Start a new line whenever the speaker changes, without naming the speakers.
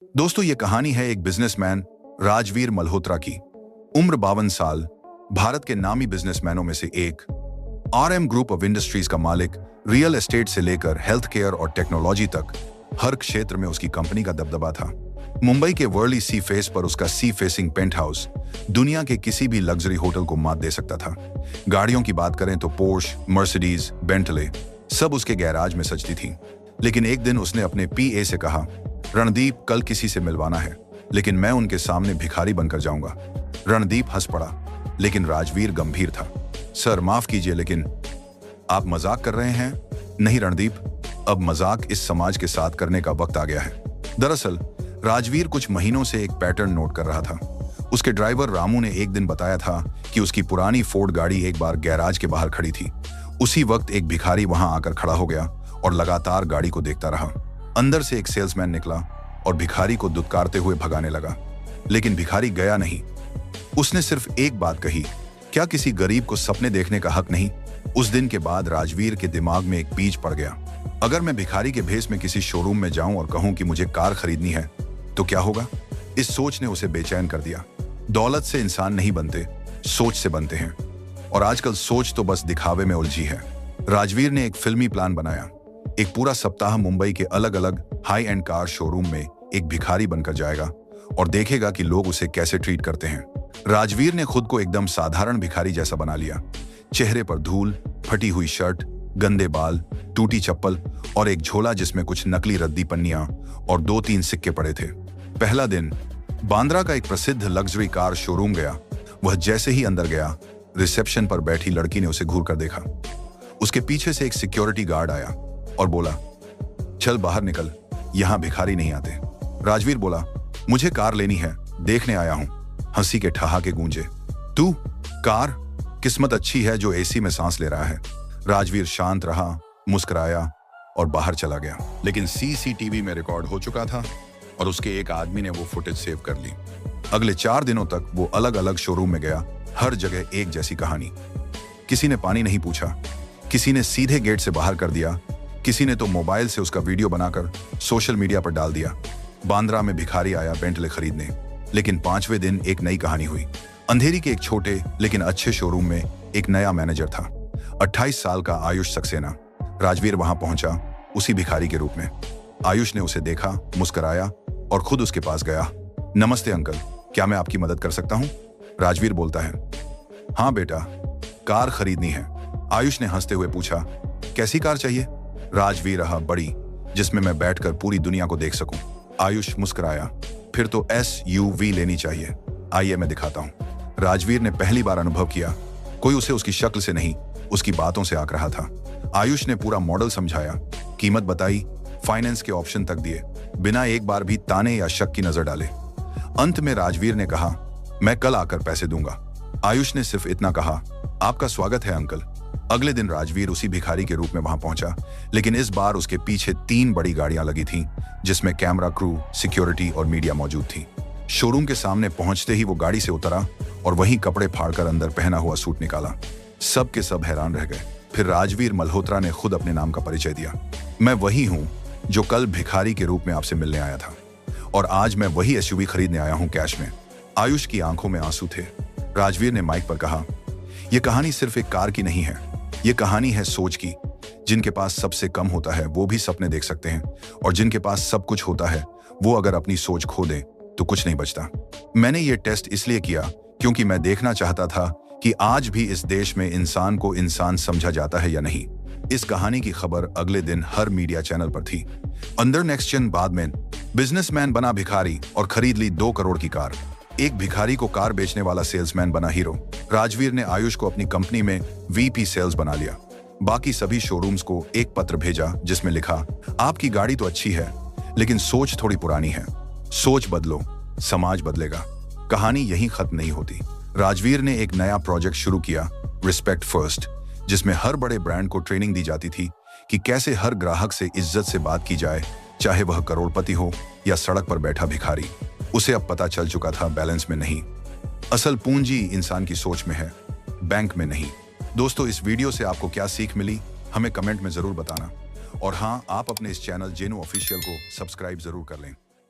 दोस्तों, ये कहानी है एक बिजनेसमैन राजवीर मल्होत्रा की। उम्र 52 साल, भारत के नामी बिजनेसमैनों में से एक। RM ग्रुप ऑफ इंडस्ट्रीज का मालिक, रियल एस्टेट से लेकर हेल्थ केयर और टेक्नोलॉजी तक हर क्षेत्र में उसकी कंपनी का दबदबा था। मुंबई के वर्ली सी फेस पर उसका सी फेसिंग पेंट हाउस दुनिया के किसी भी लग्जरी होटल को मात दे सकता था। गाड़ियों की बात करें तो पोर्श, मर्सिडीज, बेंटले सब उसके गैराज में सजती थी। लेकिन एक दिन उसने अपने PA से कहा, रणदीप, कल किसी से मिलवाना है, लेकिन मैं उनके सामने भिखारी बनकर जाऊंगा। रणदीप हंस पड़ा, लेकिन राजवीर गंभीर था। सर, माफ कीजिए, लेकिन आप मजाक कर रहे हैं? नहीं रणदीप, अब मजाक इस समाज के साथ करने का वक्त आ गया है। दरअसल राजवीर कुछ महीनों से एक पैटर्न नोट कर रहा था। उसके ड्राइवर रामू ने एक दिन बताया था कि उसकी पुरानी फोर्ड गाड़ी एक बार गैराज के बाहर खड़ी थी। उसी वक्त एक भिखारी वहां आकर खड़ा हो गया और लगातार गाड़ी को देखता रहा। अंदर से एक सेल्समैन निकला और भिखारी को दुत्कारते हुए भगाने लगा, लेकिन भिखारी गया नहीं। उसने सिर्फ एक बात कही, क्या किसी गरीब को सपने देखने का हक नहीं? उस दिन के बाद राजवीर के दिमाग में एक बीज पड़ गया। अगर मैं भिखारी के भेष में किसी शोरूम में जाऊं और कहूं कि मुझे कार खरीदनी है, तो क्या होगा? इस सोच ने उसे बेचैन कर दिया। दौलत से इंसान नहीं बनते, सोच से बनते हैं। और आजकल सोच तो बस दिखावे में उलझी है। राजवीर ने एक फिल्मी प्लान बनाया। एक पूरा सप्ताह मुंबई के अलग अलग हाई एंड कार शोरूम में एक भिखारी बनकर जाएगा और देखेगा कि लोग उसे कैसे ट्रीट करते हैं। राजवीर ने खुद को एकदम साधारण भिखारी जैसा बना लिया। चेहरे पर धूल, फटी हुई शर्ट, गंदे बाल, टूटी चप्पल और एक झोला जिसमें कुछ नकली रद्दी पन्नियां और 2-3 सिक्के पड़े थे। पहला दिन बांद्रा का एक प्रसिद्ध लग्जरी कार शोरूम गया। वह जैसे ही अंदर गया, रिसेप्शन पर बैठी लड़की ने उसे घूर कर देखा। उसके पीछे से एक सिक्योरिटी गार्ड आया और बोला, चल बाहर निकल, यहां भिखारी नहीं आते। राजवीर बोला, मुझे कार लेनी है, देखने आया हूं। हंसी के ठहाके गूंजे। तू कार? किस्मत अच्छी है जो AC में सांस ले रहा है। राजवीर शांत रहा, मुस्कुराया और बाहर चला गया। लेकिन CCTV में रिकॉर्ड हो चुका था और उसके एक आदमी ने वो फुटेज सेव कर ली। अगले 4 दिनों तक वो अलग अलग शोरूम में गया। हर जगह एक जैसी कहानी। किसी ने पानी नहीं पूछा, किसी ने सीधे गेट से बाहर कर दिया, किसी ने तो मोबाइल से उसका वीडियो बनाकर सोशल मीडिया पर डाल दिया। बांद्रा में भिखारी आया बेंटले खरीदने, लेकिन 5वें दिन एक नई कहानी हुई। अंधेरी के एक छोटे लेकिन अच्छे शोरूम में एक नया मैनेजर था, 28 साल का आयुष सक्सेना। राजवीर वहां पहुंचा उसी भिखारी के रूप में। आयुष ने उसे देखा, मुस्कुराया और खुद उसके पास गया। नमस्ते अंकल, क्या मैं आपकी मदद कर सकता हूं? राजवीर बोलता है, हाँ बेटा, कार खरीदनी है। आयुष ने हंसते हुए पूछा, कैसी कार चाहिए? राजवीर रहा, बड़ी, जिसमें मैं बैठकर पूरी दुनिया को देख सकूं। आयुष मुस्कुराया, फिर तो SUV लेनी चाहिए, आइए मैं दिखाता हूं। राजवीर ने पहली बार अनुभव किया, कोई उसे उसकी शक्ल से नहीं, उसकी बातों से आंक रहा था। आयुष ने पूरा मॉडल समझाया, कीमत बताई, फाइनेंस के ऑप्शन तक दिए, बिना एक बार भी ताने या शक की नजर डाले। अंत में राजवीर ने कहा, मैं कल आकर पैसे दूंगा। आयुष ने सिर्फ इतना कहा, आपका स्वागत है अंकल। अगले दिन राजवीर उसी भिखारी के रूप में वहां पहुंचा, लेकिन इस बार उसके पीछे 3 बड़ी गाड़ियां लगी थीं, जिसमें कैमरा क्रू, सिक्योरिटी और मीडिया मौजूद थी। शोरूम के सामने पहुंचते ही वो गाड़ी से उतरा और वहीं कपड़े फाड़कर अंदर पहना हुआ सूट निकाला। सब के सब हैरान रह गए। फिर राजवीर मल्होत्रा ने खुद अपने नाम का परिचय दिया, मैं वही हूं जो कल भिखारी के रूप में आपसे मिलने आया था, और आज मैं वही SUV खरीदने आया हूं कैश में। आयुष की आंखों में आंसू थे। राजवीर ने माइक पर कहा, यह कहानी सिर्फ एक कार की नहीं है, ये कहानी है सोच की। जिनके पास सबसे कम होता है वो भी सपने देख सकते हैं, और जिनके पास सब कुछ होता है वो अगर अपनी सोच खो दे तो कुछ नहीं बचता। मैंने ये टेस्ट इसलिए किया क्योंकि मैं देखना चाहता था कि आज भी इस देश में इंसान को इंसान समझा जाता है या नहीं। इस कहानी की खबर अगले दिन हर मीडिया चैनल पर थी। अंदर नेक्स्ट जन बाद में बिजनेसमैन बना भिखारी और खरीद ली 2 करोड़ की कार। एक भिखारी को कार बेचने वाला सेल्समैन बना हीरो। राजवीर ने आयुष को अपनी कंपनी में VP सेल्स बना लिया। बाकी सभी शोरूम्स को एक पत्र भेजा जिसमें लिखा, आपकी गाड़ी तो अच्छी है, लेकिन सोच थोड़ी पुरानी है। सोच बदलो, समाज बदलेगा। कहानी यहीं खत्म नहीं होती। राजवीर ने एक नया प्रोजेक्ट शुरू किया, रिस्पेक्ट फर्स्ट, जिसमें हर बड़े ब्रांड को ट्रेनिंग दी जाती थी कि कैसे हर ग्राहक से इज्जत से बात की जाए, चाहे वह करोड़पति हो या सड़क पर बैठा भिखारी। उसे अब पता चल चुका था, बैलेंस में नहीं, असल पूंजी इंसान की सोच में है, बैंक में नहीं। दोस्तों, इस वीडियो से आपको क्या सीख मिली हमें कमेंट में जरूर बताना, और हाँ, आप अपने इस चैनल जेनू ऑफिशियल को सब्सक्राइब जरूर कर लें।